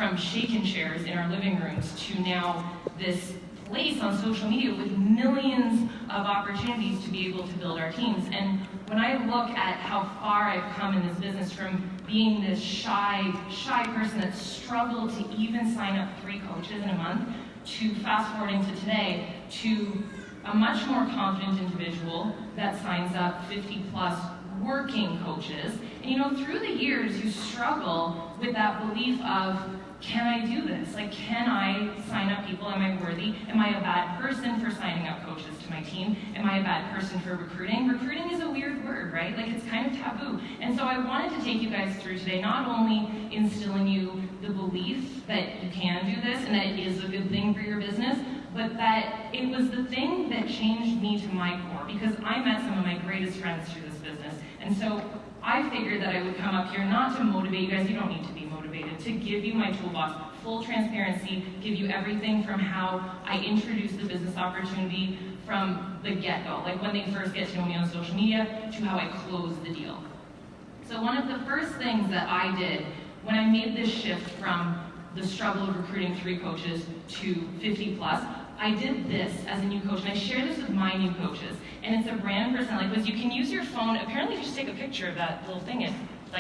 from shaken chairs in our living rooms to now this place on social media with millions of opportunities to be able to build our teams. And when I look at how far I've come in this business, from being this shy person that struggled to even sign up 3 coaches in a month, to fast forwarding to today, to a much more confident individual that signs up 50 plus working coaches. And you know, through the years, you struggle with that belief of, can I do this? Like, can I sign up people? Am I worthy? Am I a bad person for signing up coaches to my team? Am I a bad person for recruiting? Recruiting is a weird word, right? Like, it's kind of taboo. And so I wanted to take you guys through today, not only instill in you the belief that you can do this and that it is a good thing for your business, but that it was the thing that changed me to my core, because I met some of my greatest friends through this business. And so I figured that I would come up here not to motivate you guys, you don't need to be motivated, to give you my toolbox, full transparency, give you everything from how I introduce the business opportunity from the get-go, like when they first get to know me on social media, to how I close the deal. So one of the first things that I did when I made this shift from the struggle of recruiting 3 coaches to 50 plus, I did this as a new coach, and I share this with my new coaches. And it's a brand personality quiz. You can use your phone. Apparently, if you just take a picture of that little thing,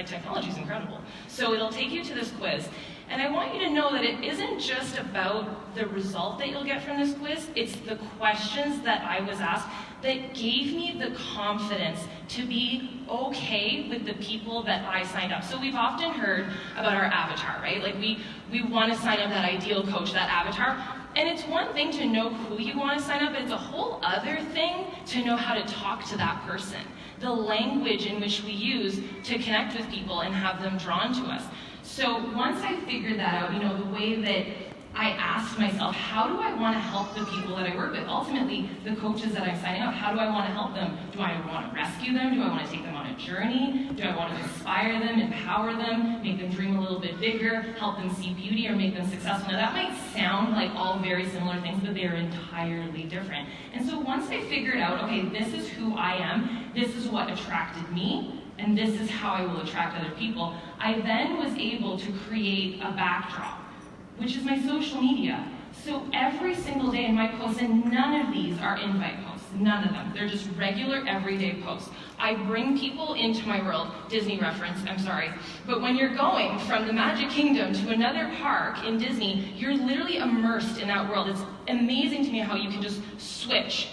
technology is incredible. So it'll take you to this quiz. And I want you to know that it isn't just about the result that you'll get from this quiz. It's the questions that I was asked that gave me the confidence to be okay with the people that I signed up. So we've often heard about our avatar, right? Like we want to sign up that ideal coach, that avatar. And it's one thing to know who you want to sign up, but it's a whole other thing to know how to talk to that person. The language in which we use to connect with people and have them drawn to us. So once I figured that out, you know, the way that I asked myself, how do I want to help the people that I work with? Ultimately, the coaches that I'm signing up, how do I want to help them? Do I want to rescue them? Do I want to take them on a journey? Do I want to inspire them, empower them, make them dream a little bit bigger, help them see beauty, or make them successful? Now that might sound like all very similar things, but they're entirely different. And so once I figured out, okay, this is who I am, this is what attracted me, and this is how I will attract other people, I then was able to create a backdrop, which is my social media. So every single day in my posts, and none of these are invite posts, none of them. They're just regular, everyday posts. I bring people into my world. Disney reference, I'm sorry. But when you're going from the Magic Kingdom to another park in Disney, you're literally immersed in that world. It's amazing to me how you can just switch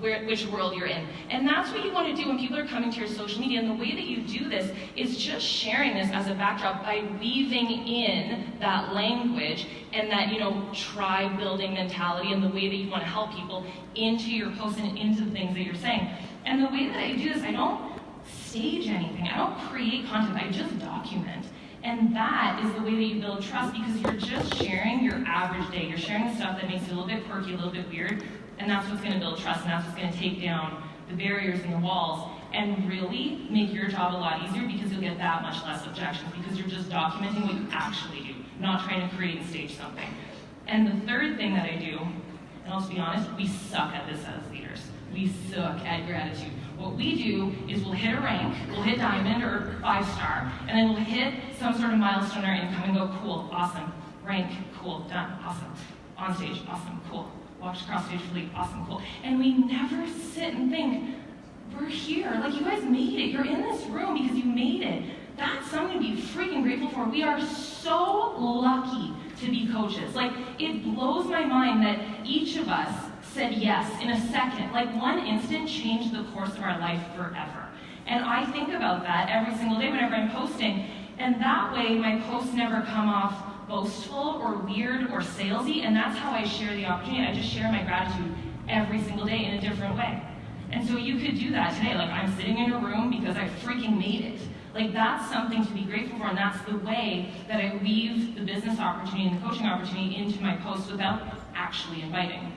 which world you're in. And that's what you want to do when people are coming to your social media. And the way that you do this is just sharing this as a backdrop by weaving in that language and that, you know, tribe building mentality and the way that you want to help people into your posts and into the things that you're saying. And the way that I do this, I don't stage anything. I don't create content. I just document. And that is the way that you build trust, because you're just sharing your average day. You're sharing stuff that makes it a little bit quirky, a little bit weird, and that's what's going to build trust, and that's what's going to take down the barriers and the walls and really make your job a lot easier, because you'll get that much less objections, because you're just documenting what you actually do, not trying to create and stage something. And the third thing that I do, and I'll just be honest, we suck at this as leaders. We suck at gratitude. What we do is we'll hit a rank, we'll hit diamond or 5-star, and then we'll hit some sort of milestone in our income and go, cool, awesome, rank, cool, done, awesome, on stage, awesome, cool, watch across stage for league, awesome, cool. And we never sit and think, we're here, like you guys made it, you're in this room because you made it. That's something to be freaking grateful for. We are so lucky to be coaches. Like, it blows my mind that each of us said yes in a second. Like, one instant changed the course of our life forever. And I think about that every single day whenever I'm posting. And that way, my posts never come off boastful or weird or salesy. And that's how I share the opportunity. I just share my gratitude every single day in a different way. And so you could do that today. Like, I'm sitting in a room because I freaking made it. Like, that's something to be grateful for, and that's the way that I weave the business opportunity and the coaching opportunity into my posts without actually inviting.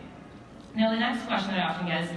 Now, the next question that I often get is,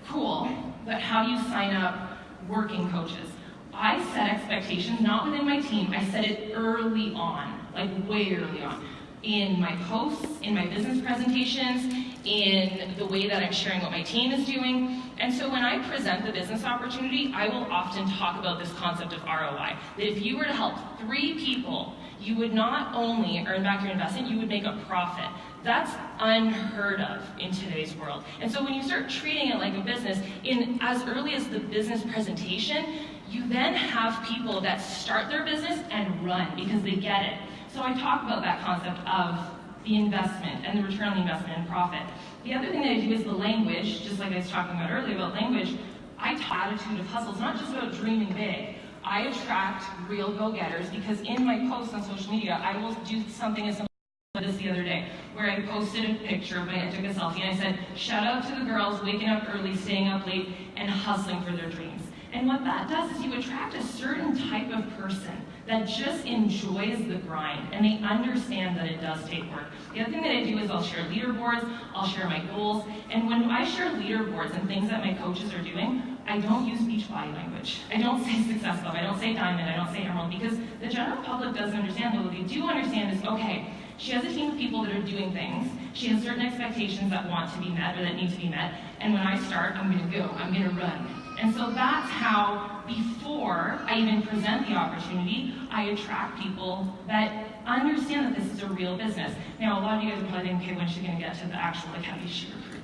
cool, but how do you sign up working coaches? I set expectations, not within my team, I set it early on, like way early on, in my posts, in my business presentations, in the way that I'm sharing what my team is doing. And so when I present the business opportunity, I will often talk about this concept of ROI, that if you were to help 3 people, you would not only earn back your investment, you would make a profit. That's unheard of in today's world. And so when you start treating it like a business, in as early as the business presentation, you then have people that start their business and run because they get it. So I talk about that concept of the investment and the return on the investment and profit. The other thing that I do is the language, just like I was talking about earlier about language. I talk attitude of hustle. It's not just about dreaming big. I attract real go-getters because in my posts on social media, I will do something as simple as this the other day, where I posted a picture of I took a selfie and I said, shout out to the girls waking up early, staying up late, and hustling for their dreams. And what that does is you attract a certain type of person that just enjoys the grind and they understand that it does take work. The other thing that I do is I'll share leaderboards, I'll share my goals, and when I share leaderboards and things that my coaches are doing, I don't use beach body language. I don't say success club, I don't say diamond, I don't say emerald, because the general public doesn't understand, but what they do understand is, okay, she has a team of people that are doing things, she has certain expectations that want to be met or that need to be met, and when I start, I'm gonna go, I'm gonna run. And so that's how, before I even present the opportunity, I attract people that understand that this is a real business. Now, a lot of you guys are probably thinking, okay, when's she gonna get to the actual, like, how do she recruit?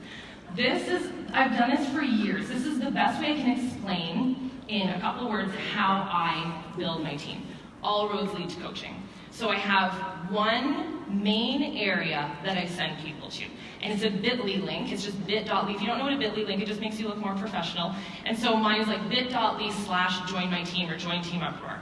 I've done this for years. This is the best way I can explain in a couple of words how I build my team. All roads lead to coaching. So I have one main area that I send people to. And it's a bit.ly link. It's just bit.ly. If you don't know what a bit.ly link, it just makes you look more professional. And so mine is like bit.ly/join my team or join Team Uproar.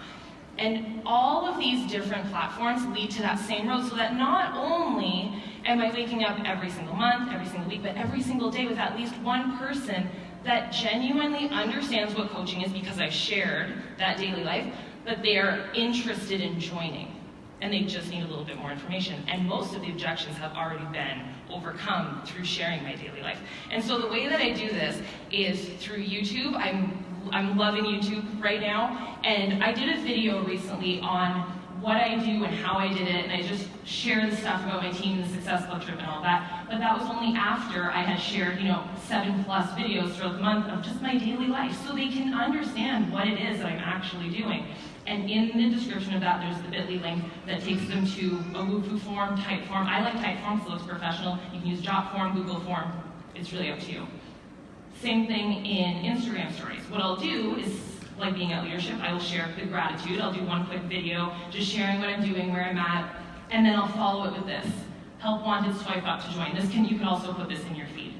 And all of these different platforms lead to that same road, so that not only am I waking up every single month, every single week, but every single day with at least one person that genuinely understands what coaching is because I've shared that daily life, but they are interested in joining. And they just need a little bit more information. And most of the objections have already been overcome through sharing my daily life. And so the way that I do this is through YouTube. I'm loving YouTube right now. And I did a video recently on what I do and how I did it. And I just shared the stuff about my team, the Success Club trip and all that. But that was only after I had shared, 7+ videos throughout the month of just my daily life. So they can understand what it is that I'm actually doing. And in the description of that, there's the bit.ly link that takes them to a Wufoo form, type form. I like type form, so it looks professional. You can use Jot form, Google form. It's really up to you. Same thing in Instagram stories. What I'll do is, like being at leadership, I will share the gratitude. I'll do one quick video, just sharing what I'm doing, where I'm at, and then I'll follow it with this. Help wanted, swipe up to join. You can also put this in your feed.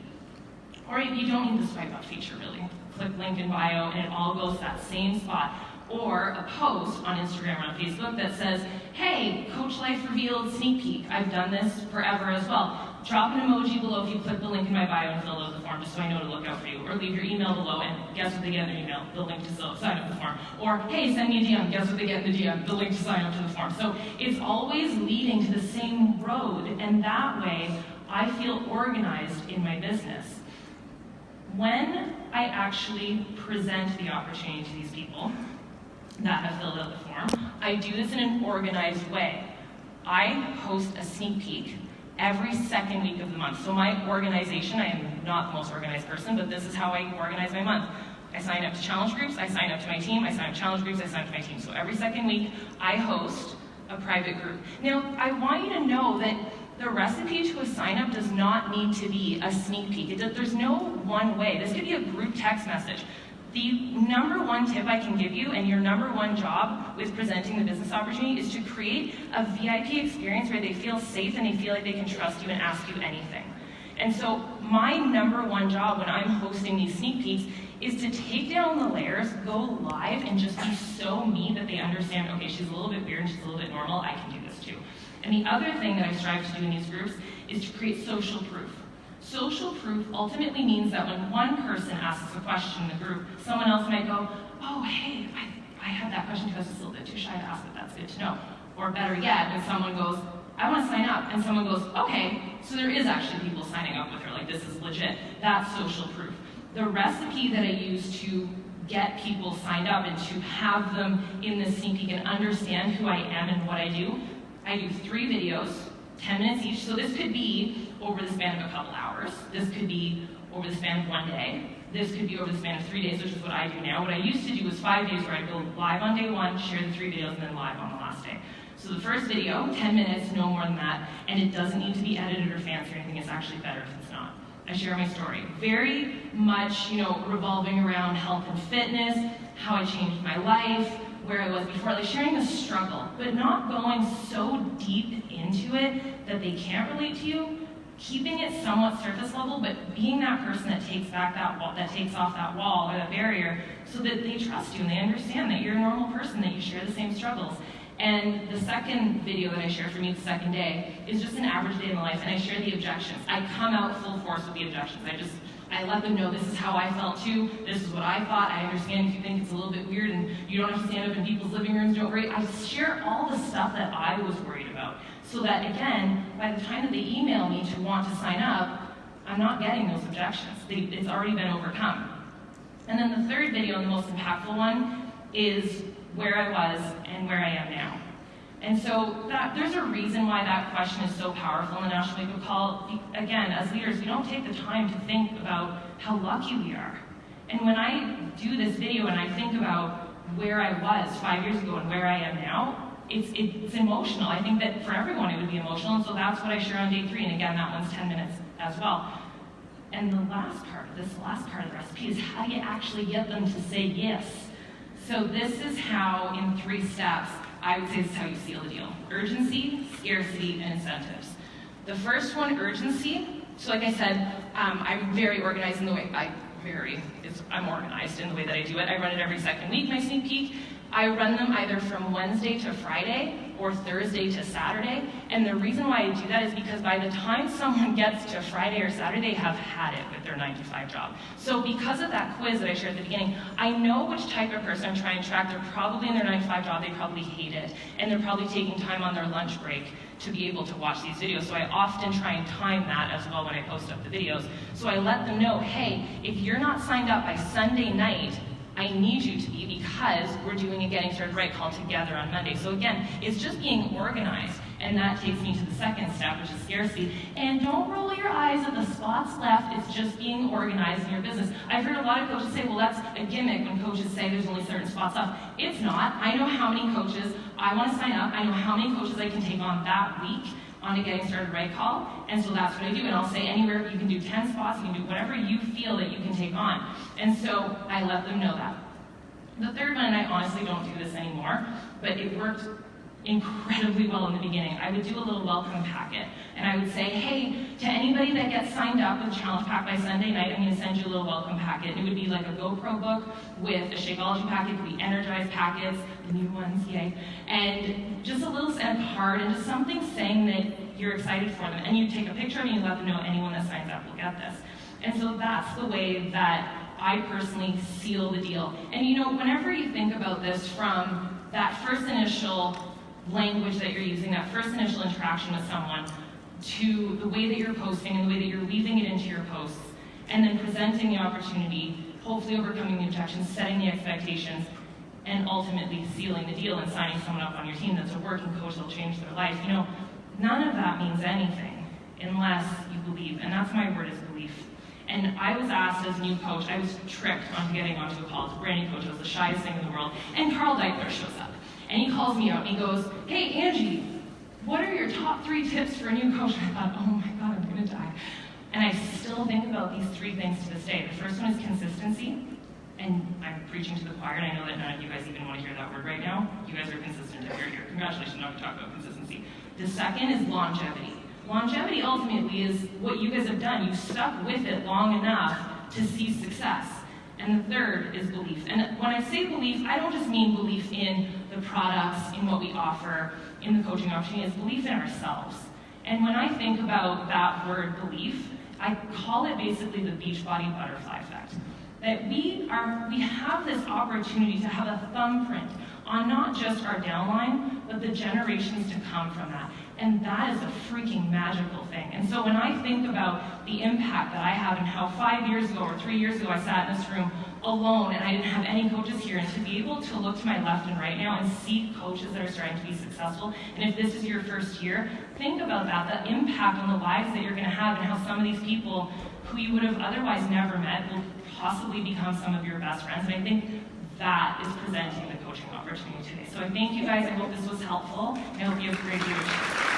Or you don't need the swipe up feature, really. Click link in bio, and it all goes to that same spot. Or a post on Instagram or on Facebook that says, hey, Coach Life Revealed sneak peek. I've done this forever as well. Drop an emoji below if you click the link in my bio and fill out the form, just so I know to look out for you. Or leave your email below, and guess what they get in their email? The link to sign up to the form. Or, hey, send me a DM. Guess what they get in the DM? The link to sign up to the form. So it's always leading to the same road, and that way I feel organized in my business. When I actually present the opportunity to these people that have filled out the form, I do this in an organized way. I post a sneak peek every second week of the month. So my organization, I am not the most organized person, but this is how I organize my month. I sign up to challenge groups, I sign up to my team, I sign up to challenge groups, I sign up to my team. So every second week, I host a private group. Now, I want you to know that the recipe to a sign up does not need to be a sneak peek. There's no one way. This could be a group text message. The number one tip I can give you, and your number one job with presenting the business opportunity, is to create a VIP experience where they feel safe and they feel like they can trust you and ask you anything. And so my number one job when I'm hosting these sneak peeks is to take down the layers, go live, and just be so me that they understand, okay, she's a little bit weird and she's a little bit normal, I can do this too. And the other thing that I strive to do in these groups is to create social proof. Social proof ultimately means that when one person asks a question in the group, someone else might go, oh, hey, I had that question too, I was just a little bit too shy to ask it, that's good to know. Or better yet, when someone goes, I want to sign up, and someone goes, okay, so there is actually people signing up with her, like this is legit. That's social proof. The recipe that I use to get people signed up and to have them in this sneak peek and understand who I am and what I do 3 videos, 10 minutes each. So this could be over the span of a couple hours. This could be over the span of one day. This could be over the span of 3 days, which is what I do now. What I used to do was 5 days where I'd go live on day 1, share the 3 videos, and then live on the last day. So the first video, 10 minutes, no more than that, and it doesn't need to be edited or fancy or anything. It's actually better if it's not. I share my story. Very much, revolving around health and fitness, how I changed my life, where I was before, like sharing a struggle, but not going so deep into it that they can't relate to you, keeping it somewhat surface level, but being that person that takes back that wall, that takes off that wall or that barrier, so that they trust you and they understand that you're a normal person, that you share the same struggles. And the second video that I share for me the second day is just an average day in the life, and I share the objections. I come out full force with the objections. I let them know this is how I felt too, this is what I thought. I understand if you think it's a little bit weird and you don't have to stand up in people's living rooms, don't worry. I share all the stuff that I was worried about, so that again, by the time that they email me to want to sign up, I'm not getting those objections. It's already been overcome. And then the third video, and the most impactful one, is where I was and where I am now. And so there's a reason why that question is so powerful in the National Wake Up Call. Again, as leaders, we don't take the time to think about how lucky we are. And when I do this video and I think about where I was 5 years ago and where I am now, it's emotional. I think that for everyone it would be emotional, and so that's what I share on day 3, and again, that one's 10 minutes as well. And the last part of the recipe is how you actually get them to say yes. So this is how, in 3 steps, I would say this is how you seal the deal. Urgency, scarcity, and incentives. The first one, urgency. So like I said, I'm very organized in the way, I'm organized in the way that I do it. I run it every second week, my sneak peek. I run them either from Wednesday to Friday or Thursday to Saturday. And the reason why I do that is because by the time someone gets to Friday or Saturday, they have had it with their 9-to-5 job. So because of that quiz that I shared at the beginning, I know which type of person I'm trying to track. They're probably in their 9-to-5 job, they probably hate it, and they're probably taking time on their lunch break to be able to watch these videos. So I often try and time that as well when I post up the videos. So I let them know, hey, if you're not signed up by Sunday night, I need you to be, because we're doing a Getting Started Right call together on Monday. So again, it's just being organized. And that takes me to the second step, which is scarcity. And don't roll your eyes at the spots left. It's just being organized in your business. I've heard a lot of coaches say, well, that's a gimmick when coaches say there's only certain spots left. It's not. I know how many coaches I want to sign up. I know how many coaches I can take on that week on a Getting Started Right call, and so that's what I do. And I'll say anywhere, you can do 10 spots, you can do whatever you feel that you can take on. And so I let them know that. The third one, and I honestly don't do this anymore, but it worked incredibly well in the beginning. I would do a little welcome packet, and I would say, hey, to anybody that gets signed up with Challenge Pack by Sunday night, I'm going to send you a little welcome packet. And it would be like a GoPro book with a Shakeology packet, it could be Energized packets, the new ones, yay, and just a little send card and just something saying that you're excited for them. And you take a picture of it and you let them know anyone that signs up will get this. And so that's the way that I personally seal the deal. And whenever you think about this from that first initial language that you're using, that first initial interaction with someone, to the way that you're posting and the way that you're weaving it into your posts, and then presenting the opportunity, hopefully overcoming the objections, setting the expectations, and ultimately sealing the deal and signing someone up on your team that's a working coach that'll change their life. None of that means anything unless you believe, and that's my word, is belief. And I was asked as a new coach, I was tricked onto getting onto a call as a brand new coach. I was the shyest thing in the world. And Carl Deichler shows up. And he calls me out and he goes, hey, Angie, what are your top 3 tips for a new coach? And I thought, oh my God, I'm gonna die. And I still think about these 3 things to this day. The first one is consistency. And I'm preaching to the choir, and I know that none of you guys even want to hear that word right now. You guys are consistent if you're here. Congratulations, now we talk about consistency. The second is longevity. Longevity ultimately is what you guys have done. You've stuck with it long enough to see success. And the third is belief. And when I say belief, I don't just mean belief in the products, in what we offer, in the coaching opportunity. It's belief in ourselves. And when I think about that word belief, I call it basically the Beachbody butterfly effect. That we have this opportunity to have a thumbprint on not just our downline, but the generations to come from that. And that is a freaking magical thing. And so when I think about the impact that I have and how 5 years ago or 3 years ago I sat in this room alone and I didn't have any coaches here, and to be able to look to my left and right now and see coaches that are starting to be successful, and if this is your first year, think about that, the impact on the lives that you're gonna have and how some of these people who you would have otherwise never met will possibly become some of your best friends. And I think that is presenting the coaching opportunity today. So I thank you guys. I hope this was helpful. I hope you have a great year.